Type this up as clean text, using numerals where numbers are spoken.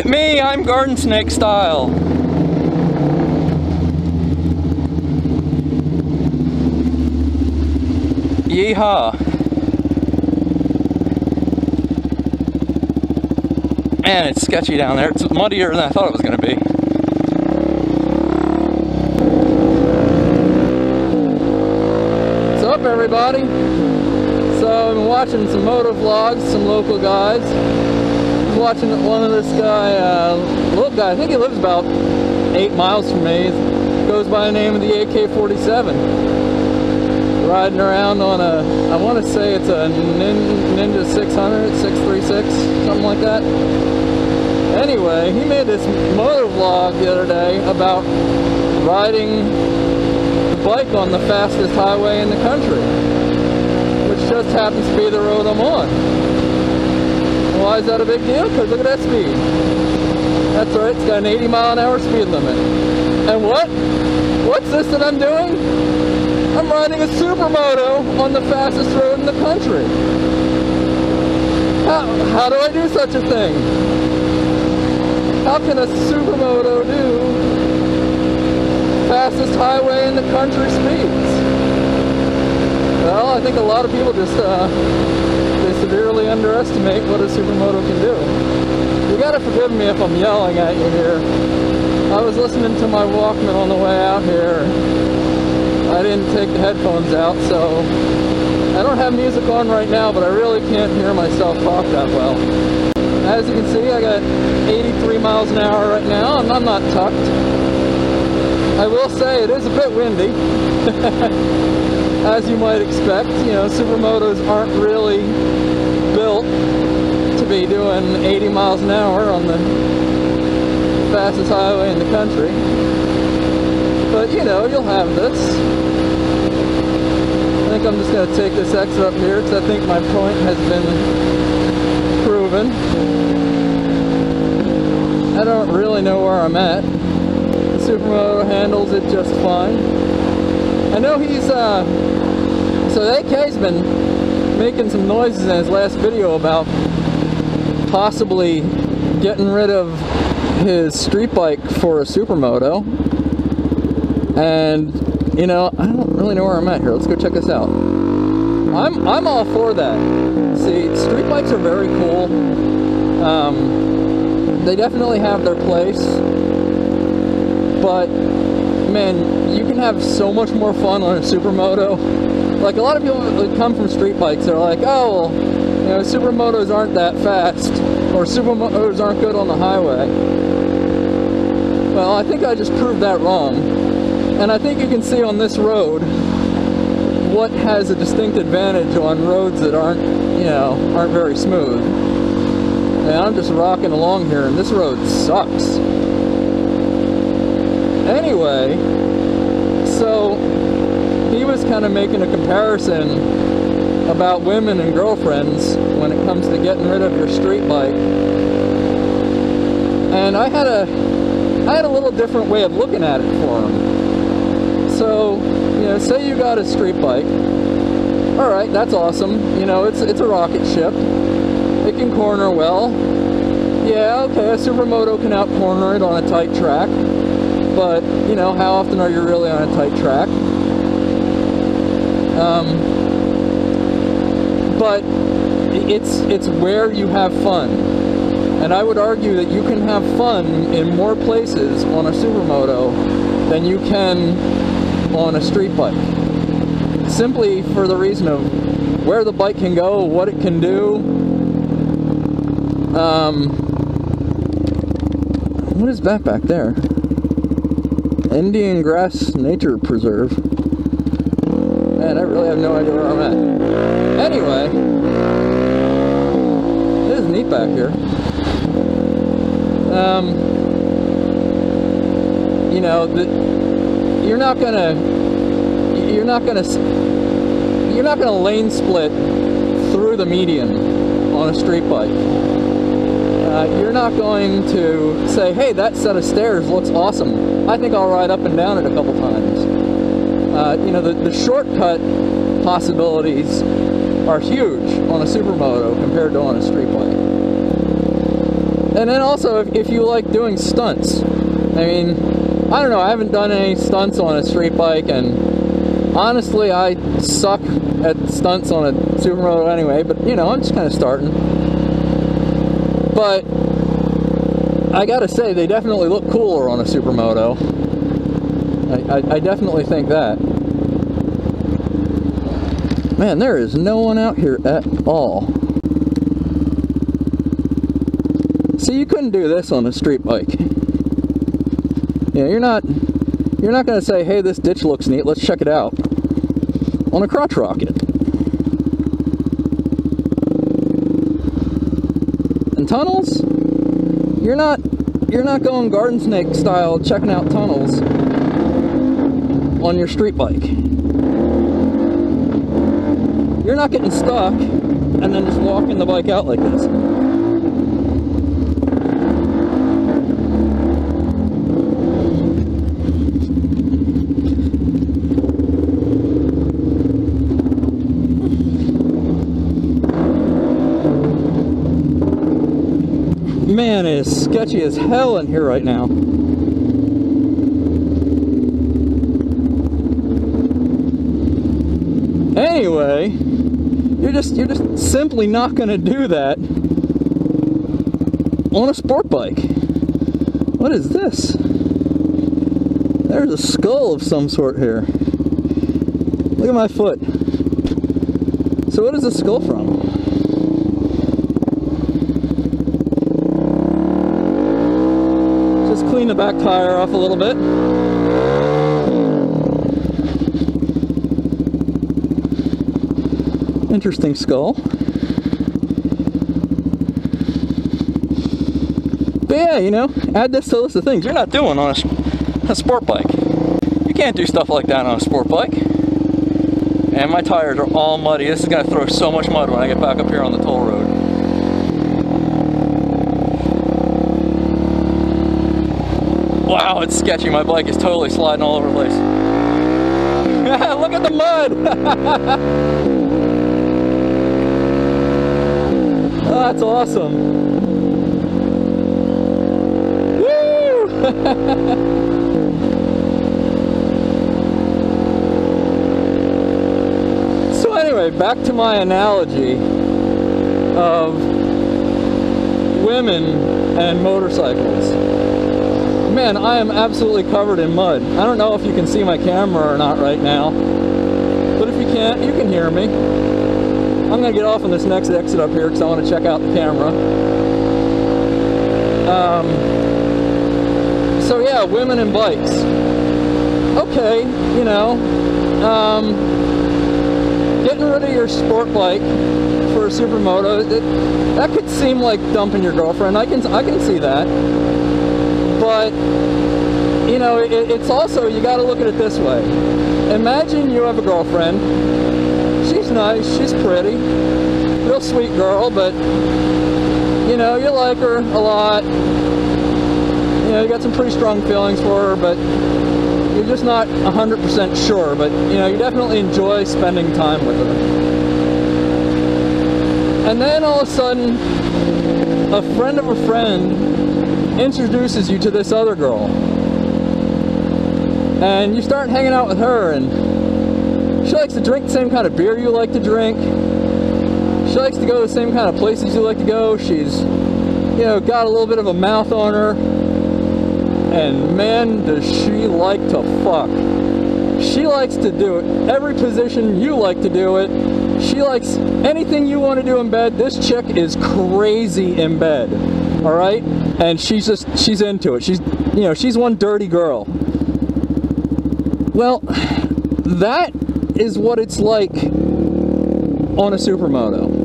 at me, I'm garden snake style. Yeehaw. Man, it's sketchy down there. It's muddier than I thought it was going to be. What's up, everybody? So I've been watching some moto vlogs, some local guys. I was watching one of this guy, little guy, I think he lives about 8 miles from me. He goes by the name of the TheAK47. Riding around on a, I want to say it's a Ninja 600, 636, something like that. Anyway, he made this motor vlog the other day about riding the bike on the fastest highway in the country, which just happens to be the road I'm on. Why is that a big deal? Because look at that speed. That's right, it's got an 80-mile-an-hour speed limit. And what's this that I'm doing? I'm riding a Supermoto on the fastest road in the country. How do I do such a thing? How can a Supermoto do fastest highway in the country speeds? Well, I think a lot of people just they severely underestimate what a Supermoto can do. You gotta forgive me if I'm yelling at you here. I was listening to my Walkman on the way out here. I didn't take the headphones out, so I don't have music on right now, but I really can't hear myself talk that well. As you can see, I got 83 miles an hour right now, and I'm not tucked. I will say it is a bit windy, as you might expect. You know, Supermotos aren't really built to be doing 80 miles an hour on the fastest highway in the country. But, you know, you'll have this. I think I'm just going to take this exit up here because I think my point has been proven. I don't really know where I'm at. The Supermoto handles it just fine. I know he's, so TheAK's been making some noises in his last video about possibly getting rid of his street bike for a Supermoto. And, you know, I don't really know where I'm at here. Let's go check this out. I'm all for that. See, street bikes are very cool. They definitely have their place. But, man, you can have so much more fun on a Supermoto. Like, a lot of people that come from street bikes are like, oh, well, you know, Supermotos aren't that fast. Or Supermotos aren't good on the highway. Well, I think I just proved that wrong. And I think you can see on this road what has a distinct advantage on roads that aren't, you know, aren't very smooth. And I'm just rocking along here, and this road sucks. Anyway, so he was kind of making a comparison about women and girlfriends when it comes to getting rid of your street bike. And I had a little different way of looking at it for him. So, you know, say you got a street bike. Alright, that's awesome. You know, it's a rocket ship. It can corner well. Yeah, okay, a Supermoto can out-corner it on a tight track. But, you know, how often are you really on a tight track? But it's where you have fun. And I would argue that you can have fun in more places on a Supermoto than you can on a street bike, simply for the reason of where the bike can go, what it can do. What is that back there? Indian Grass Nature Preserve. Man, I really have no idea where I'm at. Anyway, it is neat back here. You know, you're not gonna lane split through the median on a street bike. You're not going to say, hey, that set of stairs looks awesome. I think I'll ride up and down it a couple times. You know, the shortcut possibilities are huge on a Supermoto compared to on a street bike. And then also, if you like doing stunts, I mean, I don't know, I haven't done any stunts on a street bike, and honestly, I suck at stunts on a Supermoto anyway, but you know, I'm just kind of starting. But I gotta say, they definitely look cooler on a Supermoto. I definitely think that. Man, there is no one out here at all. See, you couldn't do this on a street bike. You know, you're not gonna say, hey, this ditch looks neat, let's check it out. On a crotch rocket. And tunnels? You're not going garden snake style checking out tunnels on your street bike. You're not getting stuck and then just walking the bike out like this. Man, it is sketchy as hell in here right now. Anyway, you're just simply not going to do that on a sport bike. What is this? There's a skull of some sort here. Look at my foot. So what is the skull from? Just clean the back tire off a little bit. Interesting skull. But yeah, you know, add this to a list of things you're not doing on a sport bike. You can't do stuff like that on a sport bike. And my tires are all muddy. This is going to throw so much mud when I get back up here on the toll road. Wow, it's sketchy. My bike is totally sliding all over the place. Look at the mud! Oh, that's awesome. Woo! So anyway, back to my analogy of women and motorcycles. Man, I am absolutely covered in mud. I don't know if you can see my camera or not right now, but if you can't, you can hear me. I'm going to get off on this next exit up here because I want to check out the camera. So yeah, women and bikes. Okay, you know, getting rid of your sport bike for a Supermoto, that could seem like dumping your girlfriend. I can see that. But, you know, it's also, you got to look at it this way. Imagine you have a girlfriend. She's nice, she's pretty, real sweet girl, but, you know, you like her a lot. You know, you got some pretty strong feelings for her, but you're just not 100% sure. But, you know, you definitely enjoy spending time with her. And then all of a sudden, a friend of a friend introduces you to this other girl, and you start hanging out with her, and she likes to drink the same kind of beer you like to drink. She likes to go to the same kind of places you like to go. She's, you know, got a little bit of a mouth on her, and man, does she like to fuck. She likes to do it every position you like to do it. She likes anything you want to do in bed. This chick is crazy in bed. All right, and she's into it. She's, you know, she's one dirty girl. Well, that is what it's like on a Supermoto.